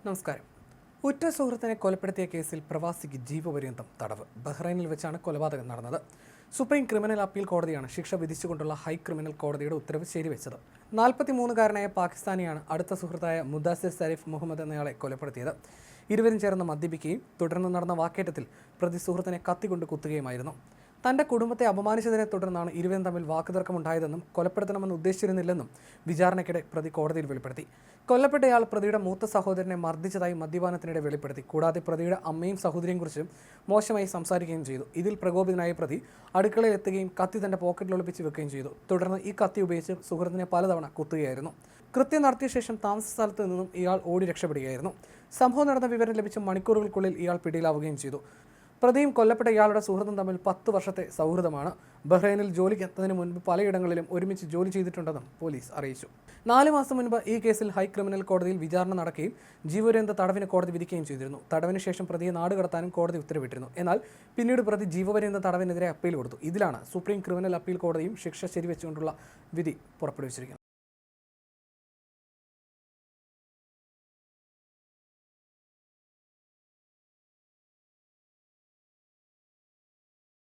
നമസ്കാരം. ഉറ്റ സുഹൃത്തിനെ കൊലപ്പെടുത്തിയ കേസിൽ പ്രവാസിക്ക് ജീവപര്യന്തം തടവ്. ബഹ്റൈനിൽ വെച്ചാണ് കൊലപാതകം നടന്നത്. സുപ്രീം ക്രിമിനൽ അപ്പീൽ കോടതിയാണ് ശിക്ഷ വിധിച്ചുകൊണ്ടുള്ള ഹൈ ക്രിമിനൽ കോടതിയുടെ ഉത്തരവ് ശരിവെച്ചത്. 43-കാരനായ പാകിസ്ഥാനിയാണ് അടുത്ത സുഹൃത്തായ മുദാസിർ സരീഫ് മുഹമ്മദ് എന്നയാളെ കൊലപ്പെടുത്തിയത്. ഇരുവരും ചേർന്ന് മദ്യപിക്കുകയും തുടർന്ന് നടന്ന വാക്കേറ്റത്തിൽ പ്രതി സുഹൃത്തിനെ കത്തികൊണ്ട് കുത്തുകയുമായിരുന്നു. തന്റെ കുടുംബത്തെ അപമാനിച്ചതിനെ തുടർന്നാണ് ഇരുവരും തമ്മിൽ വാക്കുതർക്കമുണ്ടായതെന്നും കൊലപ്പെടുത്തണമെന്ന് ഉദ്ദേശിച്ചിരുന്നില്ലെന്നും വിചാരണയ്ക്കിടെ പ്രതി കോടതിയിൽ വെളിപ്പെടുത്തി. കൊല്ലപ്പെട്ടയാൾ പ്രതിയുടെ മൂത്ത സഹോദരനെ മർദ്ദിച്ചതായി മദ്യപാനത്തിനിടെ വെളിപ്പെടുത്തി. കൂടാതെ പ്രതിയുടെ അമ്മയും സഹോദരിയും കുറിച്ചും മോശമായി സംസാരിക്കുകയും ചെയ്തു. ഇതിൽ പ്രകോപിതനായ പ്രതി അടുക്കളയിൽ എത്തുകയും കത്തി തന്റെ പോക്കറ്റിൽ ഒളിപ്പിച്ച് വെക്കുകയും ചെയ്തു. തുടർന്ന് ഈ കത്തി ഉപയോഗിച്ച് സുഹൃത്തിനെ പലതവണ കുത്തുകയായിരുന്നു. കൃത്യം നടത്തിയ ശേഷം താമസ സ്ഥലത്ത് നിന്നും ഇയാൾ ഓടി രക്ഷപ്പെടുകയായിരുന്നു. സംഭവം നടന്ന വിവരം ലഭിച്ച മണിക്കൂറുകൾക്കുള്ളിൽ ഇയാൾ പിടിയിലാവുകയും ചെയ്തു. പ്രതിയും കൊല്ലപ്പെട്ട ഇയാളുടെ സുഹൃത്തും തമ്മിൽ 10 വർഷത്തെ സൗഹൃദമാണ്. ബഹ്റൈനിൽ ജോലിക്ക് എത്തുന്നതിന് മുൻപ് പലയിടങ്ങളിലും ഒരുമിച്ച് ജോലി ചെയ്തിട്ടുണ്ടെന്നും പോലീസ് അറിയിച്ചു. 4 മാസം മുൻപ് ഈ കേസിൽ ഹൈ ക്രിമിനൽ കോടതിയിൽ വിചാരണ നടക്കുകയും ജീവപര്യന്ത തടവിന് കോടതി വിധിക്കുകയും ചെയ്തിരുന്നു. തടവിന് ശേഷം പ്രതിയെ നാടുകടത്താനും കോടതി ഉത്തരവിട്ടിരുന്നു. എന്നാൽ പിന്നീട് പ്രതി ജീവപര്യന്ത തടവിനെതിരെ അപ്പീൽ കൊടുത്തു. ഇതിലാണ് സുപ്രീം ക്രിമിനൽ അപ്പീൽ കോടതിയും ശിക്ഷ ശരിവെച്ചുകൊണ്ടുള്ള വിധി പുറപ്പെടുവിച്ചിരിക്കുന്നത്.